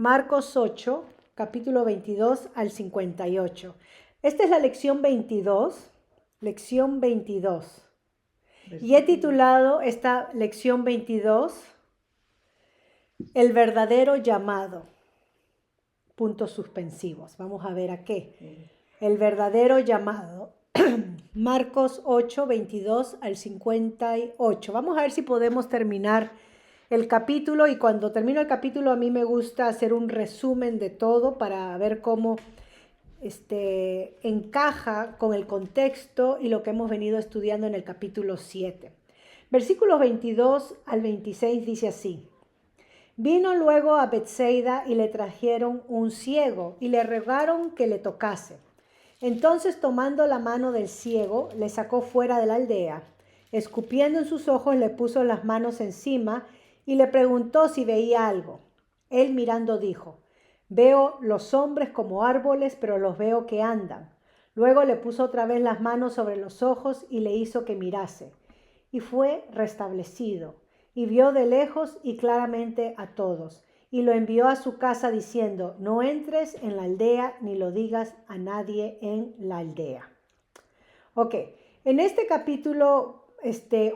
Marcos 8, capítulo 22 al 58. Esta es la lección 22, Y he titulado esta lección 22, El verdadero llamado. Puntos suspensivos. Vamos a ver a qué. El verdadero llamado. Marcos 8, 22 al 58. Vamos a ver si podemos terminar el capítulo, y cuando termino el capítulo a mí me gusta hacer un resumen de todo para ver cómo encaja con el contexto y lo que hemos venido estudiando en el capítulo 7. Versículos 22 al 26 dice así: Vino luego a Betsaida y le trajeron un ciego y le rogaron que le tocase. Entonces, tomando la mano del ciego, le sacó fuera de la aldea. Escupiendo en sus ojos, le puso las manos encima y le preguntó si veía algo. Él mirando dijo: Veo los hombres como árboles, pero los veo que andan. Luego le puso otra vez las manos sobre los ojos y le hizo que mirase. Y fue restablecido, y vio de lejos y claramente a todos. Y lo envió a su casa diciendo: No entres en la aldea ni lo digas a nadie en la aldea. Ok, en este capítulo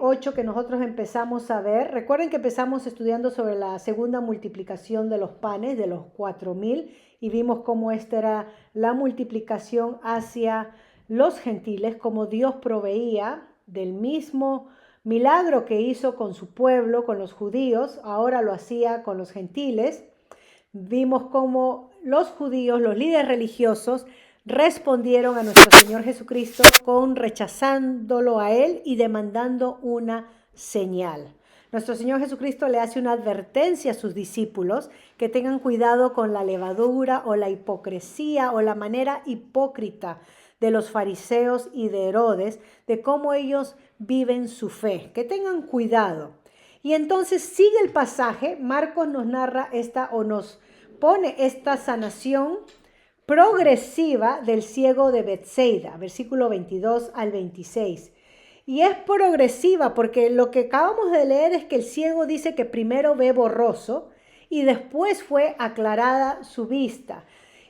8 que nosotros empezamos a ver, recuerden que empezamos estudiando sobre la segunda multiplicación de los panes, de los 4,000, y vimos cómo esta era la multiplicación hacia los gentiles, como Dios proveía del mismo milagro que hizo con su pueblo, con los judíos, ahora lo hacía con los gentiles. Vimos cómo los judíos, los líderes religiosos, respondieron a nuestro Señor Jesucristo con rechazándolo a Él y demandando una señal. Nuestro Señor Jesucristo le hace una advertencia a sus discípulos que tengan cuidado con la levadura o la hipocresía o la manera hipócrita de los fariseos y de Herodes, de cómo ellos viven su fe, que tengan cuidado. Y entonces sigue el pasaje. Marcos nos narra nos pone esta sanación progresiva del ciego de Betsaida, versículo 22 al 26. Y es progresiva porque lo que acabamos de leer es que el ciego dice que primero ve borroso y después fue aclarada su vista.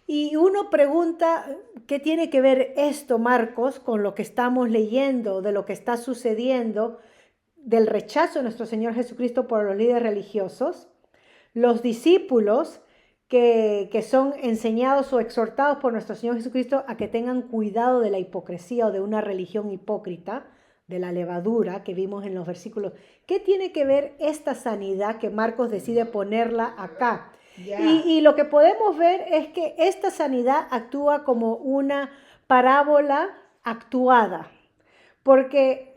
Y uno pregunta, ¿qué tiene que ver esto, Marcos, con lo que estamos leyendo, de lo que está sucediendo, del rechazo de nuestro Señor Jesucristo por los líderes religiosos? Los discípulos que son enseñados o exhortados por nuestro Señor Jesucristo a que tengan cuidado de la hipocresía o de una religión hipócrita, de la levadura que vimos en los versículos. ¿Qué tiene que ver esta sanidad que Marcos decide ponerla acá? Y lo que podemos ver es que esta sanidad actúa como una parábola actuada, porque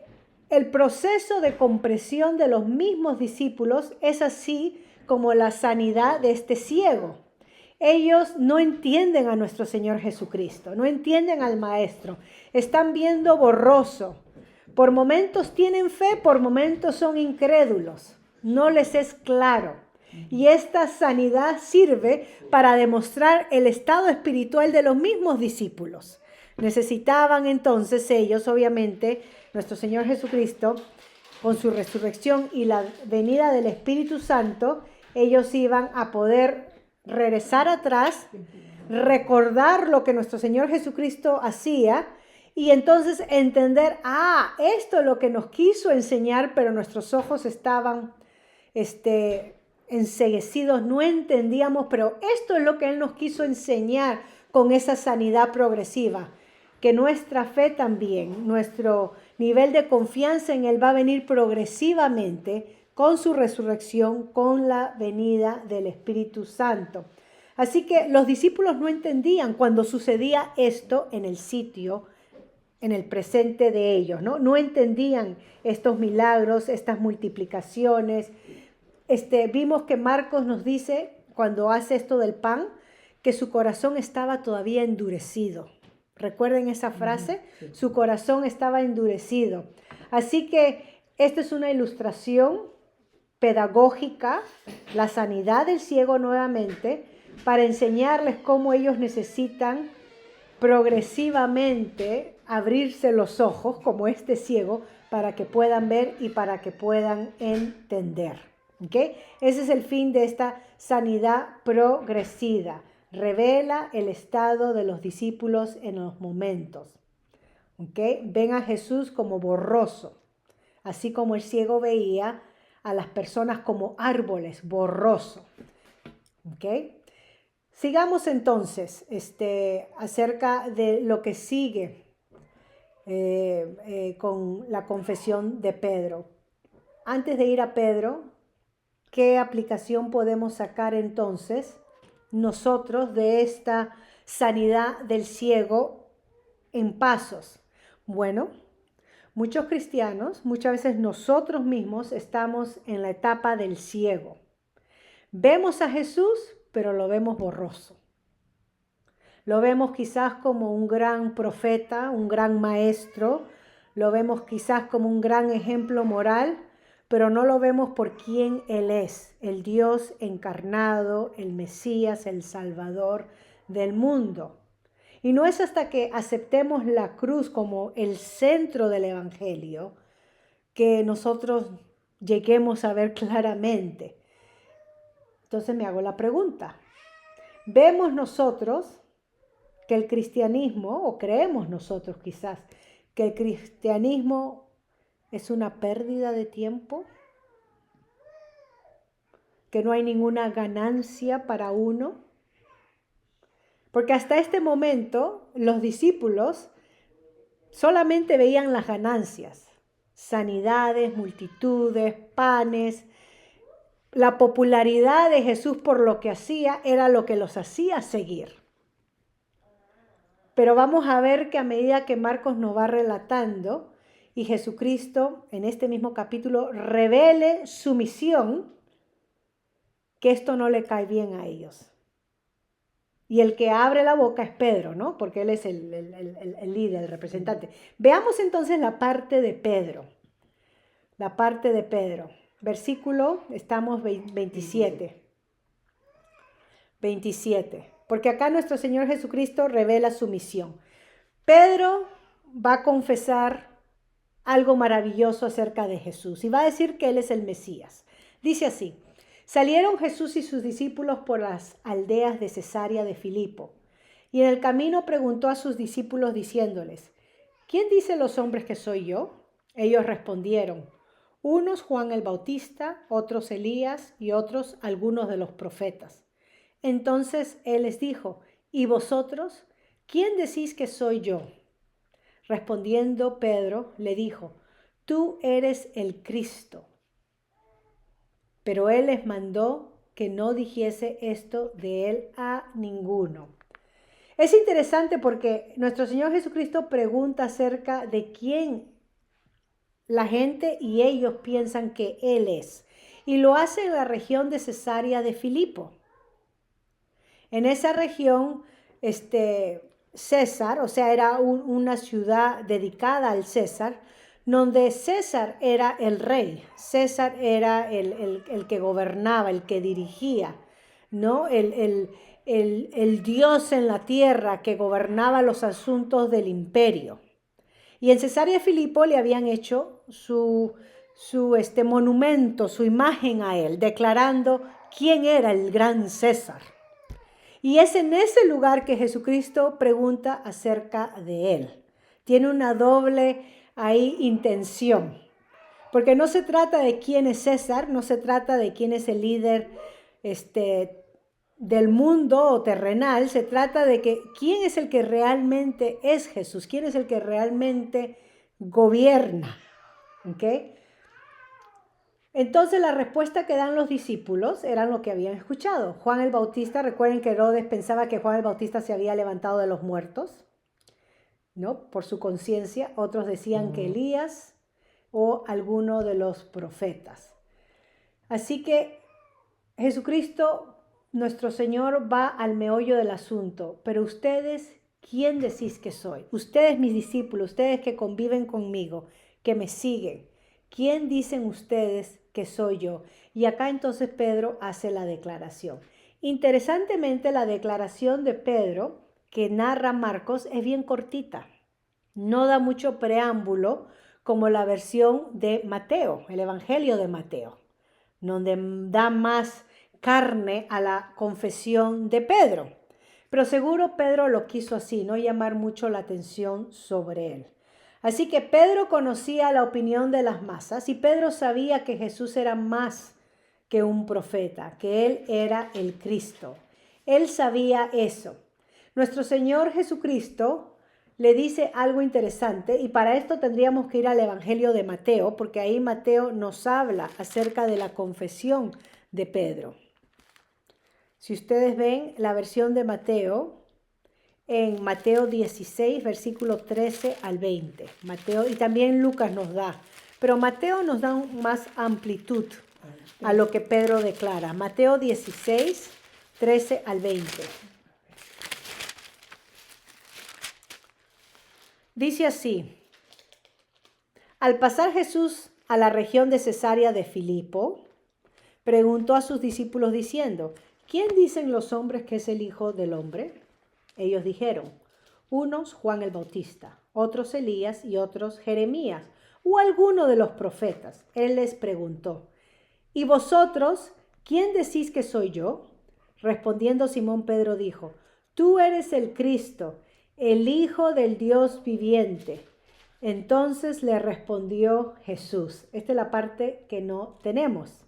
el proceso de compresión de los mismos discípulos es así como la sanidad de este ciego. Ellos no entienden a nuestro Señor Jesucristo, no entienden al Maestro, están viendo borroso. Por momentos tienen fe, por momentos son incrédulos, no les es claro. Y esta sanidad sirve para demostrar el estado espiritual de los mismos discípulos. Necesitaban entonces ellos, obviamente, nuestro Señor Jesucristo, con su resurrección y la venida del Espíritu Santo, ellos iban a poder regresar atrás, recordar lo que nuestro Señor Jesucristo hacía y entonces entender, esto es lo que nos quiso enseñar, pero nuestros ojos estaban enceguecidos, no entendíamos, pero esto es lo que Él nos quiso enseñar con esa sanidad progresiva, que nuestra fe también, nuestro nivel de confianza en Él va a venir progresivamente con su resurrección, con la venida del Espíritu Santo. Así que los discípulos no entendían cuando sucedía esto en el sitio, en el presente de ellos, ¿no? No entendían estos milagros, estas multiplicaciones. Vimos que Marcos nos dice, cuando hace esto del pan, que su corazón estaba todavía endurecido. ¿Recuerden esa frase? Sí. Su corazón estaba endurecido. Así que esta es una ilustración pedagógica, la sanidad del ciego nuevamente, para enseñarles cómo ellos necesitan progresivamente abrirse los ojos, como este ciego, para que puedan ver y para que puedan entender. ¿Ok? Ese es el fin de esta sanidad progresiva. Revela el estado de los discípulos en los momentos. ¿Ok? Ven a Jesús como borroso, así como el ciego veía a las personas como árboles, borroso. ¿Ok? Sigamos entonces acerca de lo que sigue con la confesión de Pedro. Antes de ir a Pedro, ¿qué aplicación podemos sacar entonces nosotros de esta sanidad del ciego en pasos? Bueno, muchos cristianos, muchas veces nosotros mismos estamos en la etapa del ciego. Vemos a Jesús, pero lo vemos borroso. Lo vemos quizás como un gran profeta, un gran maestro, lo vemos quizás como un gran ejemplo moral, pero no lo vemos por quién Él es, el Dios encarnado, el Mesías, el Salvador del mundo. Y no es hasta que aceptemos la cruz como el centro del Evangelio que nosotros lleguemos a ver claramente. Entonces me hago la pregunta, ¿vemos nosotros que el cristianismo, o creemos nosotros quizás, que el cristianismo es una pérdida de tiempo? ¿Que no hay ninguna ganancia para uno? Porque hasta este momento los discípulos solamente veían las ganancias, sanidades, multitudes, panes. La popularidad de Jesús por lo que hacía era lo que los hacía seguir. Pero vamos a ver que a medida que Marcos nos va relatando y Jesucristo en este mismo capítulo revele su misión, que esto no le cae bien a ellos. Y el que abre la boca es Pedro, ¿no? Porque él es el líder, el representante. Veamos entonces la parte de Pedro. La parte de Pedro. Versículo, estamos 27. 27. Porque acá nuestro Señor Jesucristo revela su misión. Pedro va a confesar algo maravilloso acerca de Jesús y va a decir que Él es el Mesías. Dice así: salieron Jesús y sus discípulos por las aldeas de Cesarea de Filipo, y en el camino preguntó a sus discípulos diciéndoles: ¿quién dicen los hombres que soy yo? Ellos respondieron: unos Juan el Bautista, otros Elías y otros algunos de los profetas. Entonces Él les dijo: ¿y vosotros? ¿Quién decís que soy yo? Respondiendo Pedro le dijo: tú eres el Cristo. Pero Él les mandó que no dijese esto de Él a ninguno. Es interesante porque nuestro Señor Jesucristo pregunta acerca de quién la gente y ellos piensan que Él es. Y lo hace en la región de Cesarea de Filipo. En esa región, César, o sea, era una ciudad dedicada al César, donde César era el rey, César era el que gobernaba, el que dirigía, ¿no? El Dios en la tierra que gobernaba los asuntos del imperio. Y en Cesarea de Filipo le habían hecho su monumento, su imagen a él, declarando quién era el gran César. Y es en ese lugar que Jesucristo pregunta acerca de él. Tiene una doble intención. Porque no se trata de quién es César, no se trata de quién es el líder del mundo o terrenal. Se trata de que quién es el que realmente es Jesús, quién es el que realmente gobierna. ¿Ok? Entonces la respuesta que dan los discípulos era lo que habían escuchado. Juan el Bautista, recuerden que Herodes pensaba que Juan el Bautista se había levantado de los muertos, ¿no? Por su conciencia. Otros decían que Elías o alguno de los profetas. Así que Jesucristo, nuestro Señor, va al meollo del asunto. Pero ustedes, ¿quién decís que soy? Ustedes, mis discípulos, ustedes que conviven conmigo, que me siguen, ¿quién dicen ustedes que soy yo? Y acá entonces Pedro hace la declaración. Interesantemente, la declaración de Pedro que narra Marcos es bien cortita. No da mucho preámbulo como la versión de Mateo, el Evangelio de Mateo. donde da más carne a la confesión de Pedro. Pero seguro Pedro lo quiso así, no llamar mucho la atención sobre él. Así que Pedro conocía la opinión de las masas y Pedro sabía que Jesús era más que un profeta, que él era el Cristo. Él sabía eso. Nuestro Señor Jesucristo le dice algo interesante y para esto tendríamos que ir al Evangelio de Mateo, porque ahí Mateo nos habla acerca de la confesión de Pedro. Si ustedes ven la versión de Mateo, en Mateo 16, versículo 13 al 20. Mateo, y también Lucas nos da, pero Mateo nos da más amplitud a lo que Pedro declara. Mateo 16, 13 al 20. Dice así: al pasar Jesús a la región de Cesarea de Filipo, preguntó a sus discípulos diciendo: ¿quién dicen los hombres que es el Hijo del Hombre? Ellos dijeron: unos Juan el Bautista, otros Elías y otros Jeremías o alguno de los profetas. Él les preguntó: ¿y vosotros quién decís que soy yo? Respondiendo Simón Pedro dijo: tú eres el Cristo, el Hijo del Dios viviente. Entonces le respondió Jesús. Esta es la parte que no tenemos.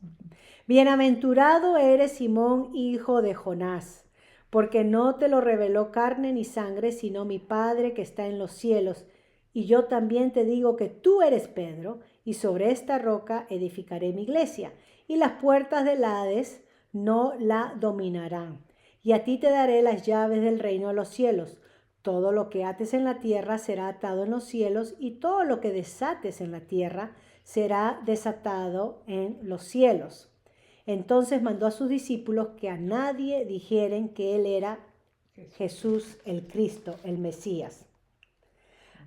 Bienaventurado eres Simón, hijo de Jonás, porque no te lo reveló carne ni sangre, sino mi Padre que está en los cielos. Y yo también te digo que tú eres Pedro, y sobre esta roca edificaré mi iglesia, y las puertas del Hades no la dominarán. Y a ti te daré las llaves del reino de los cielos. Todo lo que ates en la tierra será atado en los cielos, y todo lo que desates en la tierra será desatado en los cielos. Entonces mandó a sus discípulos que a nadie dijeren que él era Jesús el Cristo, el Mesías.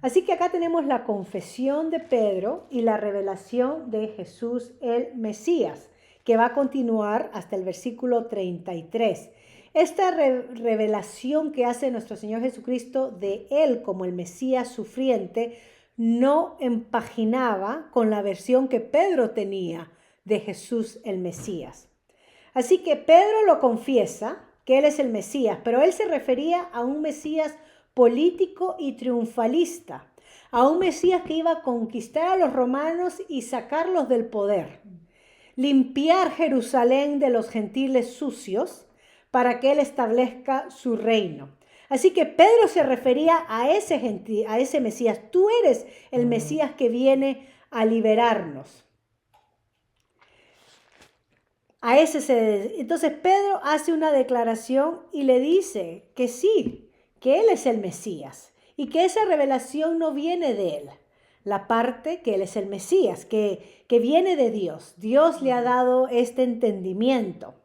Así que acá tenemos la confesión de Pedro y la revelación de Jesús el Mesías, que va a continuar hasta el versículo 33. Esta revelación que hace nuestro Señor Jesucristo de él como el Mesías sufriente no empaginaba con la versión que Pedro tenía de Jesús el Mesías. Así que Pedro lo confiesa que él es el Mesías, pero él se refería a un Mesías político y triunfalista, a un Mesías que iba a conquistar a los romanos y sacarlos del poder, limpiar Jerusalén de los gentiles sucios para que él establezca su reino. Así que Pedro se refería a ese Mesías. Tú eres el Mesías que viene a liberarnos. Entonces Pedro hace una declaración y le dice que sí, que él es el Mesías y que esa revelación no viene de él. La parte que él es el Mesías, que viene de Dios. Dios le ha dado este entendimiento.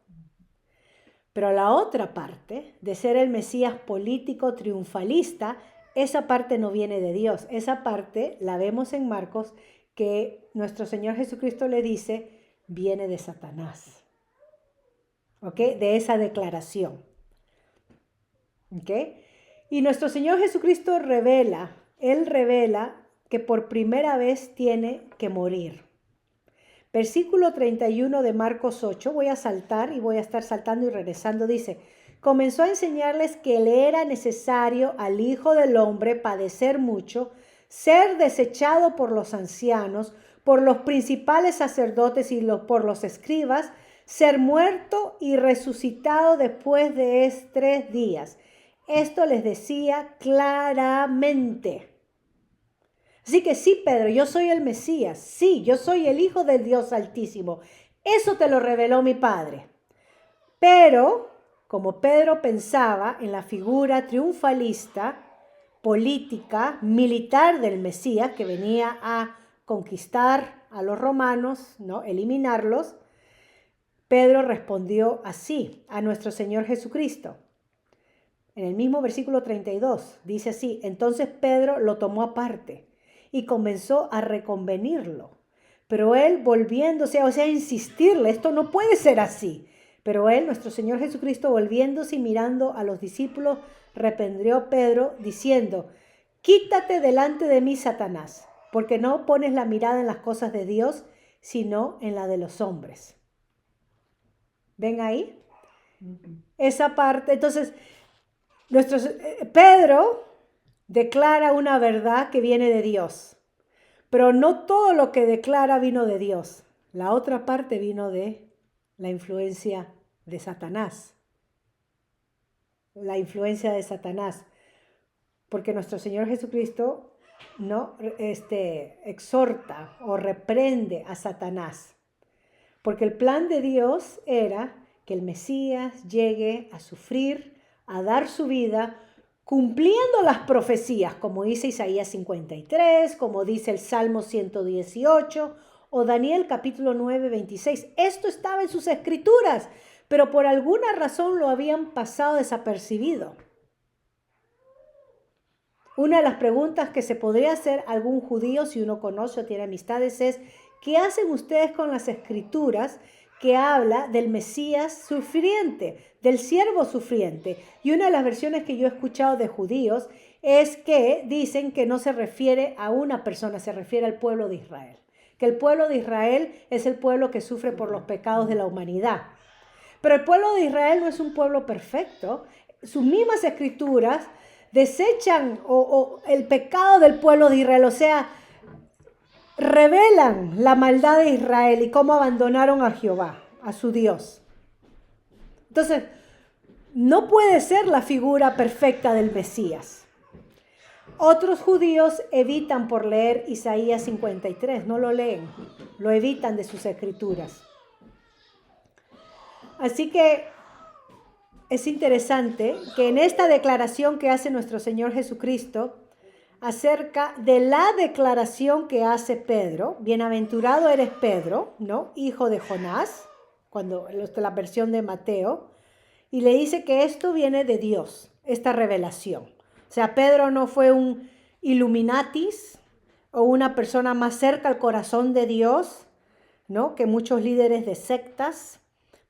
Pero la otra parte, de ser el Mesías político triunfalista, esa parte no viene de Dios. Esa parte la vemos en Marcos, que nuestro Señor Jesucristo le dice, viene de Satanás. ¿Ok? De esa declaración. ¿Ok? Y nuestro Señor Jesucristo revela que por primera vez tiene que morir. Versículo 31 de Marcos 8, voy a saltar y voy a estar saltando y regresando, dice: comenzó a enseñarles que le era necesario al Hijo del Hombre padecer mucho, ser desechado por los ancianos, por los principales sacerdotes y por los escribas, ser muerto y resucitado después de 3 días. Esto les decía claramente. Así que sí, Pedro, yo soy el Mesías. Sí, yo soy el Hijo del Dios Altísimo. Eso te lo reveló mi Padre. Pero, como Pedro pensaba en la figura triunfalista, política, militar del Mesías, que venía a conquistar a los romanos, ¿no? Eliminarlos, Pedro respondió así a nuestro Señor Jesucristo. En el mismo versículo 32 dice así: entonces Pedro lo tomó aparte y comenzó a reconvenirlo. Pero él volviéndose, a insistirle, esto no puede ser así. Pero él, nuestro Señor Jesucristo, volviéndose y mirando a los discípulos, reprendió a Pedro diciendo: quítate delante de mí, Satanás, porque no pones la mirada en las cosas de Dios, sino en la de los hombres. ¿Ven ahí? Esa parte. Entonces, Pedro declara una verdad que viene de Dios, pero no todo lo que declara vino de Dios. La otra parte vino de la influencia de Satanás. La influencia de Satanás. Porque nuestro Señor Jesucristo no exhorta o reprende a Satanás. Porque el plan de Dios era que el Mesías llegue a sufrir, a dar su vida, cumpliendo las profecías, como dice Isaías 53, como dice el Salmo 118 o Daniel capítulo 9, 26. Esto estaba en sus escrituras, pero por alguna razón lo habían pasado desapercibido. Una de las preguntas que se podría hacer a algún judío, si uno conoce o tiene amistades, es: ¿qué hacen ustedes con las escrituras que habla del Mesías sufriente, del siervo sufriente? Y una de las versiones que yo he escuchado de judíos es que dicen que no se refiere a una persona, se refiere al pueblo de Israel. Que el pueblo de Israel es el pueblo que sufre por los pecados de la humanidad. Pero el pueblo de Israel no es un pueblo perfecto. Sus mismas escrituras desechan el pecado del pueblo de Israel, o sea, revelan la maldad de Israel y cómo abandonaron a Jehová, a su Dios. Entonces, no puede ser la figura perfecta del Mesías. Otros judíos evitan por leer Isaías 53, no lo leen, lo evitan de sus escrituras. Así que es interesante que en esta declaración que hace nuestro Señor Jesucristo acerca de la declaración que hace Pedro, bienaventurado eres Pedro, ¿no? Hijo de Jonás, cuando la versión de Mateo, y le dice que esto viene de Dios, esta revelación. O sea, Pedro no fue un Illuminatis o una persona más cerca al corazón de Dios, ¿no? Que muchos líderes de sectas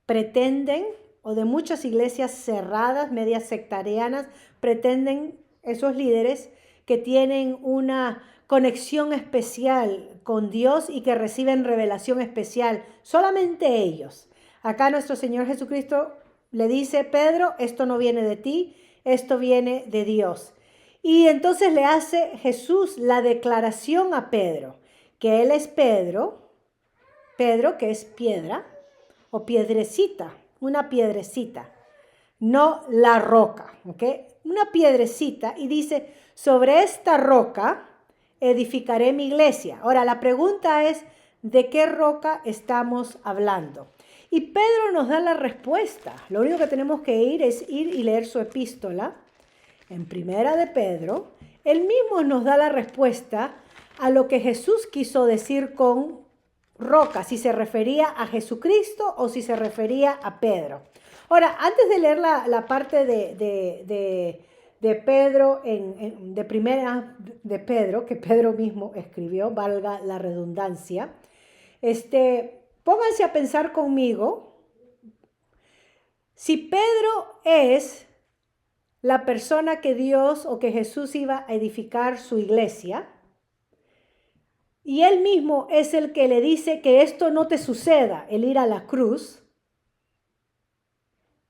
pretenden, o de muchas iglesias cerradas, medias sectarianas, pretenden esos líderes que tienen una conexión especial con Dios y que reciben revelación especial, solamente ellos. Acá nuestro Señor Jesucristo le dice: Pedro, esto no viene de ti, esto viene de Dios. Y entonces le hace Jesús la declaración a Pedro, que él es Pedro, que es piedra o piedrecita, una piedrecita, no la roca, ¿ok? Una piedrecita, y dice: sobre esta roca edificaré mi iglesia. Ahora, la pregunta es: ¿de qué roca estamos hablando? Y Pedro nos da la respuesta. Lo único que tenemos que ir y leer su epístola. En Primera de Pedro, él mismo nos da la respuesta a lo que Jesús quiso decir con roca, si se refería a Jesucristo o si se refería a Pedro. Ahora, antes de leer la parte de Pedro, de Primera de Pedro, que Pedro mismo escribió, valga la redundancia, pónganse a pensar conmigo, si Pedro es la persona que Dios o que Jesús iba a edificar su iglesia, y él mismo es el que le dice que esto no te suceda, el ir a la cruz,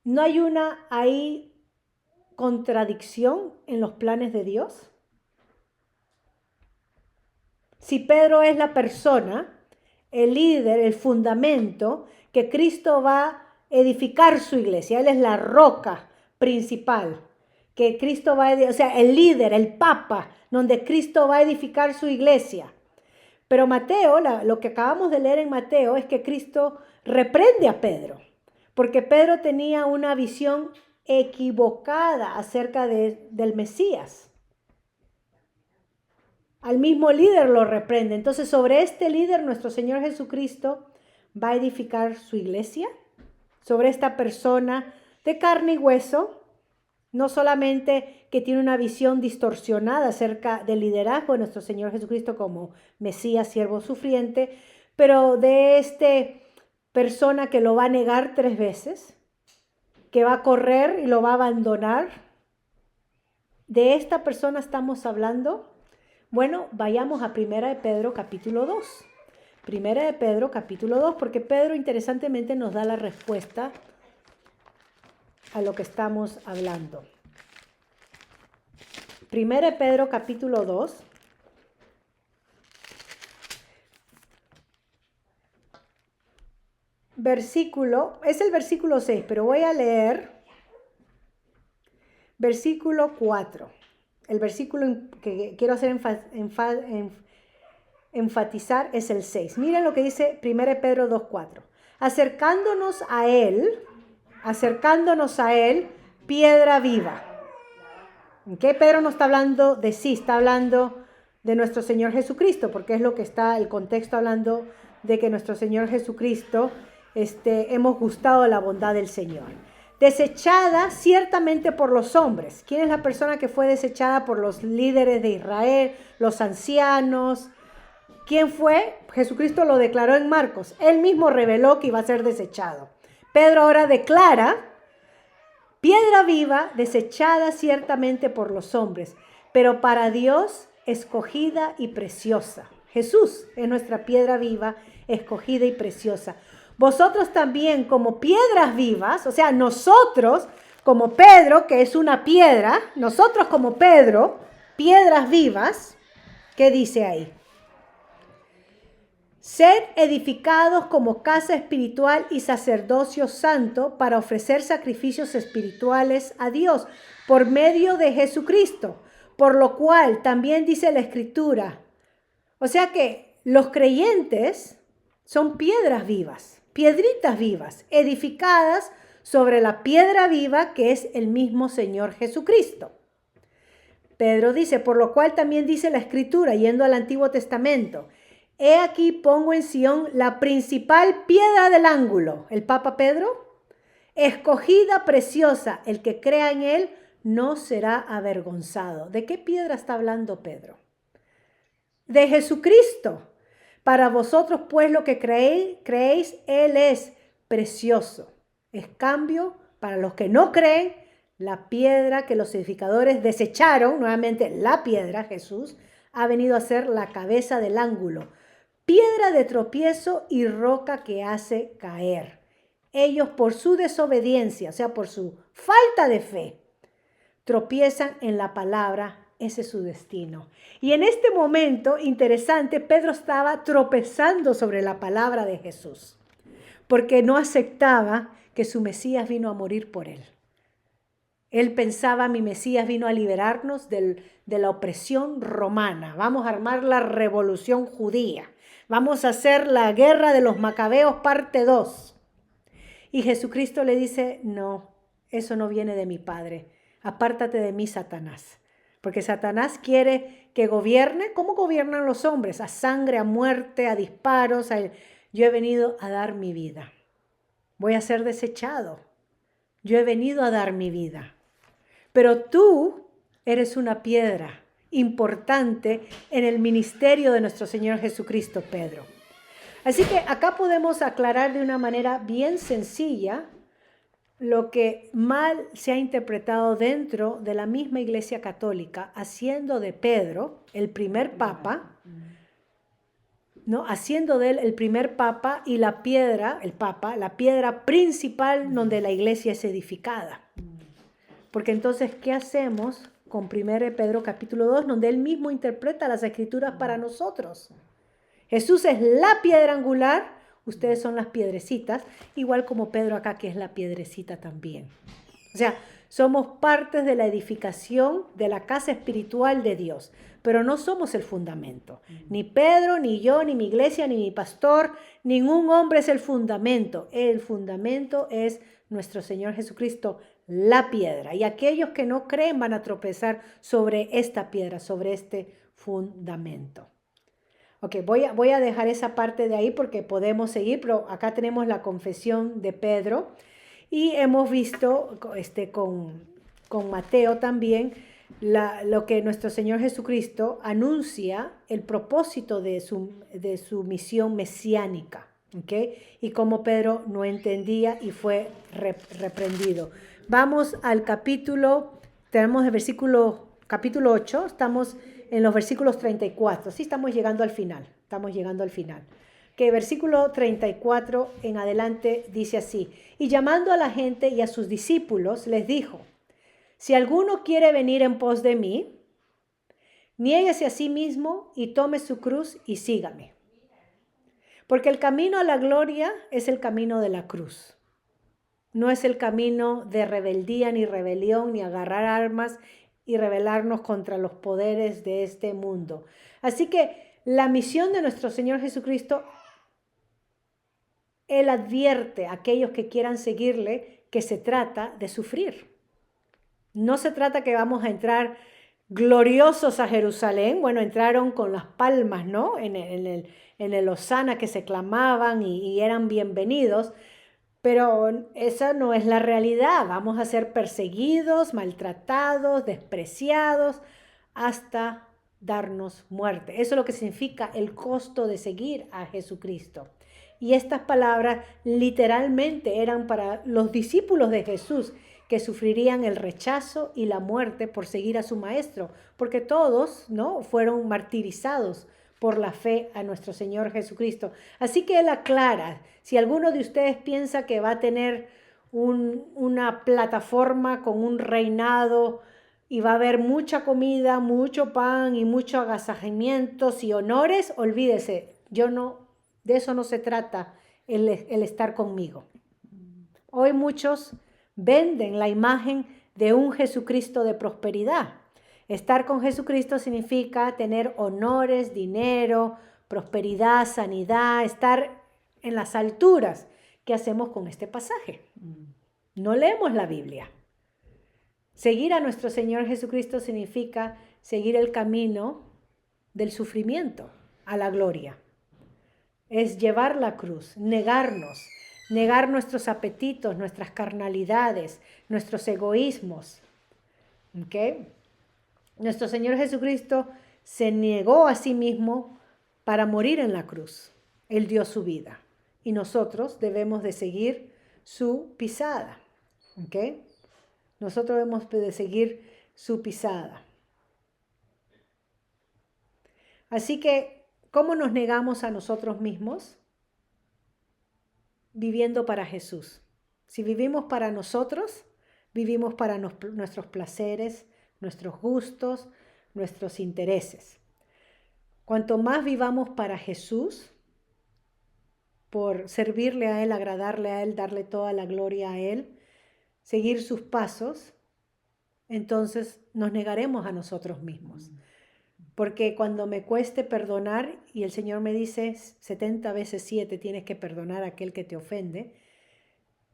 ¿no hay una ahí contradicción en los planes de Dios? Si Pedro es la persona, el líder, el fundamento, que Cristo va a edificar su iglesia, él es la roca principal, que Cristo va a, o sea, el líder, el papa, donde Cristo va a edificar su iglesia. Pero Mateo, lo que acabamos de leer en Mateo es que Cristo reprende a Pedro, porque Pedro tenía una visión equivocada acerca del Mesías. Al mismo líder lo reprende. Entonces, sobre este líder, nuestro Señor Jesucristo va a edificar su iglesia, sobre esta persona de carne y hueso, no solamente que tiene una visión distorsionada acerca del liderazgo de nuestro Señor Jesucristo como Mesías, siervo sufriente, pero de persona que lo va a negar 3 veces, que va a correr y lo va a abandonar. ¿De esta persona estamos hablando? Bueno, vayamos a 1 de Pedro capítulo 2. Primera de Pedro, capítulo 2, porque Pedro interesantemente nos da la respuesta a lo que estamos hablando. Primera de Pedro, capítulo 2. Es el versículo 6, pero voy a leer versículo 4. El versículo que quiero hacer enfatizar es el 6. Miren lo que dice 1 Pedro 2:4. Acercándonos a él, piedra viva. ¿Okay? Pedro no está hablando de sí, está hablando de nuestro Señor Jesucristo, porque es lo que está el contexto hablando de que nuestro Señor Jesucristo hemos gustado de la bondad del Señor. Desechada ciertamente por los hombres. ¿Quién es la persona que fue desechada por los líderes de Israel, los ancianos? ¿Quién fue? Jesucristo lo declaró en Marcos. Él mismo reveló que iba a ser desechado. Pedro ahora declara, piedra viva, desechada ciertamente por los hombres, pero para Dios escogida y preciosa. Jesús es nuestra piedra viva, escogida y preciosa. Vosotros también como piedras vivas, o sea, nosotros como Pedro, que es una piedra, nosotros como Pedro, piedras vivas, ¿qué dice ahí? Sed edificados como casa espiritual y sacerdocio santo para ofrecer sacrificios espirituales a Dios por medio de Jesucristo, por lo cual también dice la Escritura. O sea que los creyentes son piedras vivas, piedritas vivas, edificadas sobre la piedra viva que es el mismo Señor Jesucristo. Pedro dice, por lo cual también dice la Escritura, yendo al Antiguo Testamento, he aquí pongo en Sión la principal piedra del ángulo, el Papa Pedro, escogida, preciosa, el que crea en él no será avergonzado. ¿De qué piedra está hablando Pedro? De Jesucristo. Para vosotros pues lo que creéis, él es precioso. En cambio, para los que no creen, la piedra que los edificadores desecharon, nuevamente la piedra, Jesús, ha venido a ser la cabeza del ángulo, piedra de tropiezo y roca que hace caer. Ellos por su desobediencia, o sea, por su falta de fe, tropiezan en la palabra. Ese es su destino. Y en este momento, interesante, Pedro estaba tropezando sobre la palabra de Jesús, porque no aceptaba que su Mesías vino a morir por él. Él pensaba, mi Mesías vino a liberarnos de la opresión romana. Vamos a armar la revolución judía. Vamos a hacer la guerra de los macabeos parte 2. Y Jesucristo le dice, no, eso no viene de mi Padre. Apártate de mí, Satanás. Porque Satanás quiere que gobierne. ¿Cómo gobiernan los hombres? A sangre, a muerte, a disparos. Yo he venido a dar mi vida. Voy a ser desechado. Yo he venido a dar mi vida. Pero tú eres una piedra importante en el ministerio de nuestro Señor Jesucristo, Pedro. Así que acá podemos aclarar de una manera bien sencilla lo que mal se ha interpretado dentro de la misma Iglesia Católica, haciendo de Pedro el primer papa, ¿no? Haciendo de él el primer papa y la piedra, el papa, la piedra principal donde la Iglesia es edificada. Porque entonces, ¿qué hacemos con 1 Pedro capítulo 2, donde él mismo interpreta las Escrituras para nosotros? Jesús es la piedra angular, ustedes son las piedrecitas, igual como Pedro acá, que es la piedrecita también. O sea, somos partes de la edificación de la casa espiritual de Dios, pero no somos el fundamento. Ni Pedro, ni yo, ni mi iglesia, ni mi pastor, ningún hombre es el fundamento. El fundamento es nuestro Señor Jesucristo, la piedra. Y aquellos que no creen van a tropezar sobre esta piedra, sobre este fundamento. Ok, voy a dejar esa parte de ahí porque podemos seguir, pero acá tenemos la confesión de Pedro y hemos visto con Mateo también lo que nuestro Señor Jesucristo anuncia, el propósito de su misión mesiánica, ¿okay? Y cómo Pedro no entendía y fue reprendido. Vamos al tenemos el capítulo 8, estamos en los versículos 34, sí estamos llegando al final, que versículo 34 en adelante dice así: y llamando a la gente y a sus discípulos, les dijo: si alguno quiere venir en pos de mí, niéguese a sí mismo y tome su cruz y sígame. Porque el camino a la gloria es el camino de la cruz. No es el camino de rebeldía ni rebelión, ni agarrar armas y rebelarnos contra los poderes de este mundo. Así que la misión de nuestro Señor Jesucristo, Él advierte a aquellos que quieran seguirle que se trata de sufrir. No se trata que vamos a entrar gloriosos a Jerusalén. Bueno, entraron con las palmas, ¿no? En el Hosana que se clamaban y eran bienvenidos. Pero esa no es la realidad. Vamos a ser perseguidos, maltratados, despreciados, hasta darnos muerte. Eso es lo que significa el costo de seguir a Jesucristo. Y estas palabras literalmente eran para los discípulos de Jesús, que sufrirían el rechazo y la muerte por seguir a su maestro, porque todos, ¿no?, fueron martirizados por la fe a nuestro Señor Jesucristo. Así que Él aclara: si alguno de ustedes piensa que va a tener una plataforma con un reinado y va a haber mucha comida, mucho pan y muchos agasajamientos y honores, olvídese, de eso no se trata el estar conmigo. Hoy muchos venden la imagen de un Jesucristo de prosperidad. Estar con Jesucristo significa tener honores, dinero, prosperidad, sanidad, estar en las alturas. ¿Qué hacemos con este pasaje? No leemos la Biblia. Seguir a nuestro Señor Jesucristo significa seguir el camino del sufrimiento a la gloria. Es llevar la cruz, negarnos, negar nuestros apetitos, nuestras carnalidades, nuestros egoísmos. ¿Okay? Nuestro Señor Jesucristo se negó a sí mismo para morir en la cruz. Él dio su vida y nosotros debemos de seguir su pisada. ¿Okay? Nosotros debemos de seguir su pisada. Así que, ¿cómo nos negamos a nosotros mismos? Viviendo para Jesús. Si vivimos para nosotros, vivimos para nuestros placeres, nuestros gustos, nuestros intereses. Cuanto más vivamos para Jesús, por servirle a Él, agradarle a Él, darle toda la gloria a Él, seguir sus pasos, entonces nos negaremos a nosotros mismos. Porque cuando me cueste perdonar, y el Señor me dice 70 veces 7 tienes que perdonar a aquel que te ofende,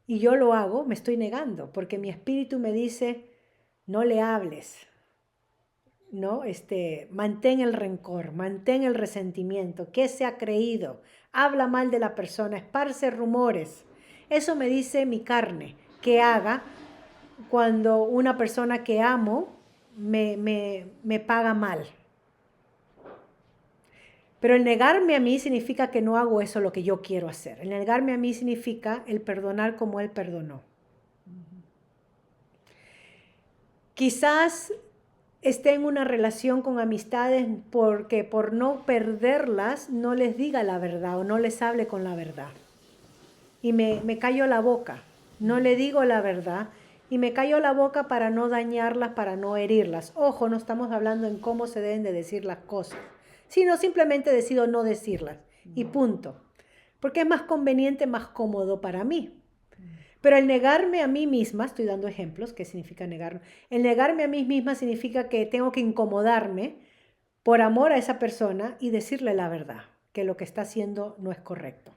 y yo lo hago, me estoy negando, porque mi espíritu me dice: no le hables, ¿no? Mantén el rencor, mantén el resentimiento. ¿Qué se ha creído? Habla mal de la persona, esparce rumores. Eso me dice mi carne que haga cuando una persona que amo me paga mal. Pero el negarme a mí significa que no hago eso lo que yo quiero hacer. El negarme a mí significa el perdonar como Él perdonó. Quizás esté en una relación con amistades porque por no perderlas no les diga la verdad o no les hable con la verdad. Y me callo la boca, no le digo la verdad y me callo la boca para no dañarlas, para no herirlas. Ojo, no estamos hablando en cómo se deben de decir las cosas, sino simplemente decido no decirlas y punto. Porque es más conveniente, más cómodo para mí. Pero el negarme a mí misma, estoy dando ejemplos, ¿qué significa negarme? El negarme a mí misma significa que tengo que incomodarme por amor a esa persona y decirle la verdad, que lo que está haciendo no es correcto.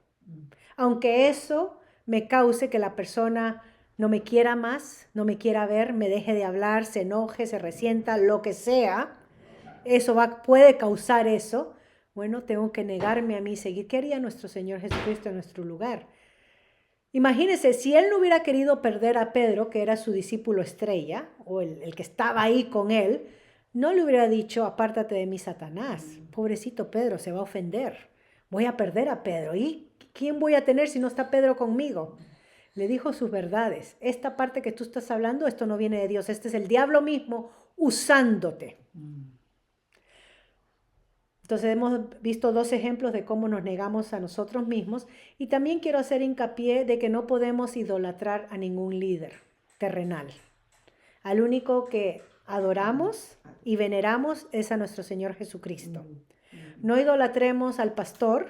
Aunque eso me cause que la persona no me quiera más, no me quiera ver, me deje de hablar, se enoje, se resienta, lo que sea, eso puede causar eso. Bueno, tengo que negarme a mí, seguir. ¿Qué haría nuestro Señor Jesucristo en nuestro lugar? Imagínense, si Él no hubiera querido perder a Pedro, que era su discípulo estrella, o el que estaba ahí con Él, no le hubiera dicho: apártate de mí, Satanás. Pobrecito Pedro, se va a ofender. Voy a perder a Pedro. ¿Y quién voy a tener si no está Pedro conmigo? Le dijo sus verdades. Esta parte que tú estás hablando, esto no viene de Dios. Este es el diablo mismo usándote. Entonces hemos visto 2 ejemplos de cómo nos negamos a nosotros mismos y también quiero hacer hincapié de que no podemos idolatrar a ningún líder terrenal. Al único que adoramos y veneramos es a nuestro Señor Jesucristo. No idolatremos al pastor,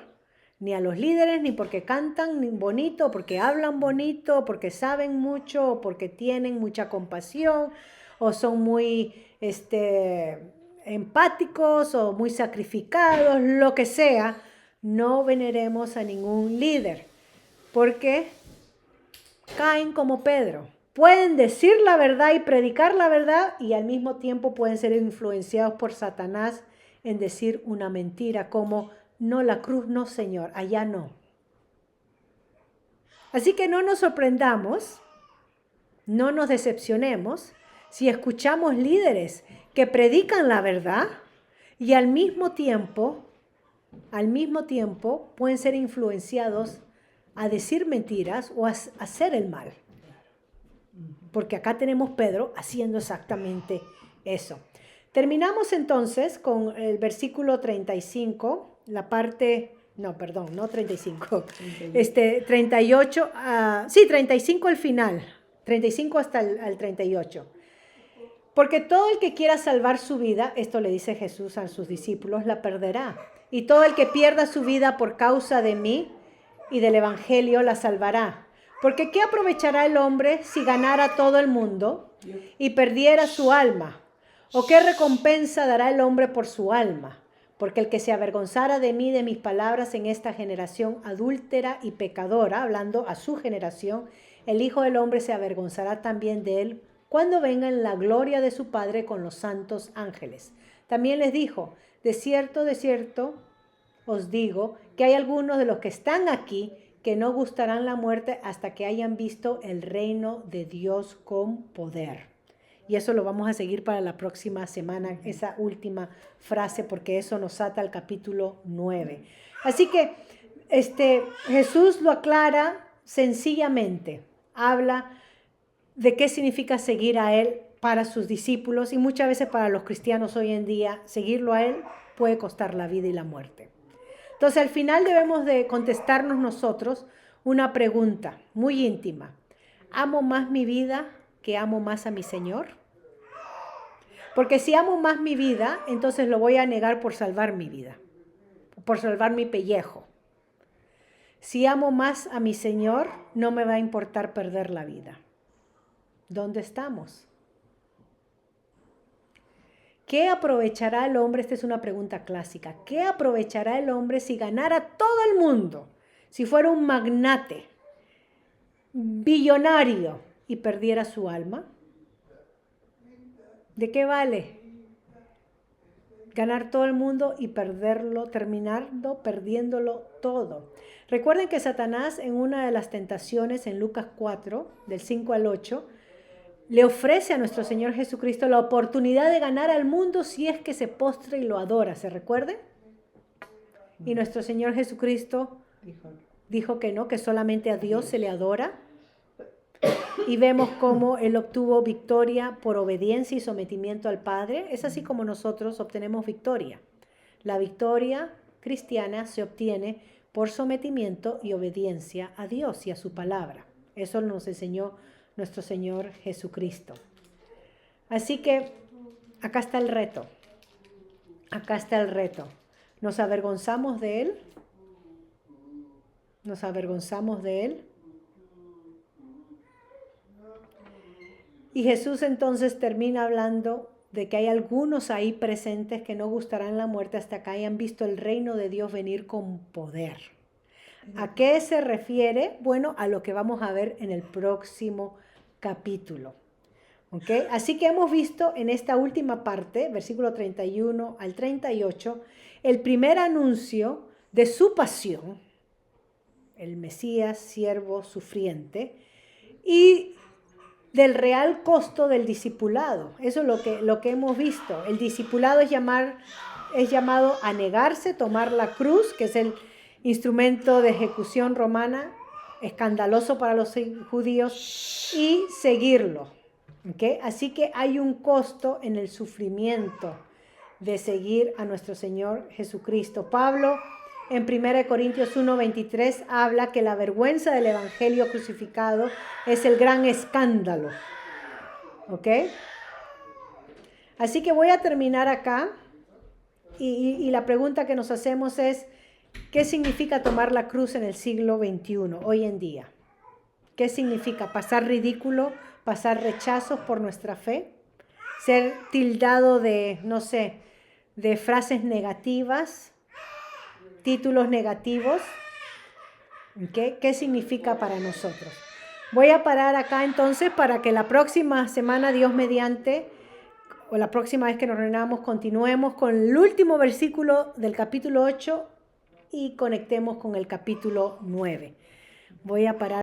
ni a los líderes, ni porque cantan bonito, porque hablan bonito, porque saben mucho, o porque tienen mucha compasión, o son muy empáticos, o muy sacrificados, lo que sea. No veneremos a ningún líder, porque caen como Pedro. Pueden decir la verdad y predicar la verdad, y al mismo tiempo pueden ser influenciados por Satanás en decir una mentira, como no, la cruz no, Señor, allá no. Así que no nos sorprendamos, no nos decepcionemos si escuchamos líderes que predican la verdad y al mismo tiempo pueden ser influenciados a decir mentiras o a hacer el mal. Porque acá tenemos Pedro haciendo exactamente eso. Terminamos entonces con el versículo 35, la parte, no 35, 38, 35 al final, 35 hasta el 38. Porque todo el que quiera salvar su vida, esto le dice Jesús a sus discípulos, la perderá. Y todo el que pierda su vida por causa de mí y del evangelio la salvará. Porque ¿qué aprovechará el hombre si ganara todo el mundo y perdiera su alma? ¿O qué recompensa dará el hombre por su alma? Porque el que se avergonzara de mí, de mis palabras en esta generación adúltera y pecadora, hablando a su generación, el Hijo del Hombre se avergonzará también de él cuando venga en la gloria de su Padre con los santos ángeles. También les dijo, de cierto, os digo que hay algunos de los que están aquí que no gustarán la muerte hasta que hayan visto el reino de Dios con poder. Y eso lo vamos a seguir para la próxima semana, esa última frase, porque eso nos ata al capítulo 9. Así que Jesús lo aclara sencillamente. Habla de qué significa seguir a Él para sus discípulos y muchas veces para los cristianos hoy en día, seguirlo a Él puede costar la vida y la muerte. Entonces, al final debemos de contestarnos nosotros una pregunta muy íntima. ¿Amo más mi vida que amo más a mi Señor? Porque si amo más mi vida, entonces lo voy a negar por salvar mi vida, por salvar mi pellejo. Si amo más a mi Señor, no me va a importar perder la vida. ¿Dónde estamos? ¿Qué aprovechará el hombre? Esta es una pregunta clásica. ¿Qué aprovechará el hombre si ganara todo el mundo? Si fuera un magnate, billonario y perdiera su alma. ¿De qué vale ganar todo el mundo y perderlo, terminando perdiéndolo todo? Recuerden que Satanás en una de las tentaciones en Lucas 4, del 5 al 8, le ofrece a nuestro Señor Jesucristo la oportunidad de ganar al mundo si es que se postra y lo adora. ¿Se recuerden? Y nuestro Señor Jesucristo dijo que no, que solamente a Dios se le adora. Y vemos cómo Él obtuvo victoria por obediencia y sometimiento al Padre. Es así como nosotros obtenemos victoria. La victoria cristiana se obtiene por sometimiento y obediencia a Dios y a su palabra. Eso nos enseñó nuestro Señor Jesucristo. Así que acá está el reto. Acá está el reto. ¿Nos avergonzamos de Él? ¿Nos avergonzamos de Él? Y Jesús entonces termina hablando de que hay algunos ahí presentes que no gustarán la muerte hasta que hayan visto el reino de Dios venir con poder. ¿A qué se refiere? Bueno, a lo que vamos a ver en el próximo capítulo. ¿Okay? Así que hemos visto en esta última parte, versículo 31 al 38, el primer anuncio de su pasión, el Mesías, siervo sufriente, y del real costo del discipulado. Eso es lo que hemos visto. El discipulado es llamado a negarse, tomar la cruz, que es el instrumento de ejecución romana, escandaloso para los judíos, y seguirlo. ¿Okay? Así que hay un costo en el sufrimiento de seguir a nuestro Señor Jesucristo. Pablo en 1 Corintios 1:23 habla que la vergüenza del evangelio crucificado es el gran escándalo. ¿Ok? Así que voy a terminar acá y la pregunta que nos hacemos es, ¿qué significa tomar la cruz en el siglo XXI, hoy en día? ¿Qué significa? ¿Pasar ridículo, pasar rechazos por nuestra fe? ¿Ser tildado de, no sé, de frases negativas, títulos negativos? ¿Qué significa para nosotros? Voy a parar acá entonces para que la próxima semana, Dios mediante, o la próxima vez que nos reunamos, continuemos con el último versículo del capítulo 8 y conectemos con el capítulo 9. Voy a parar.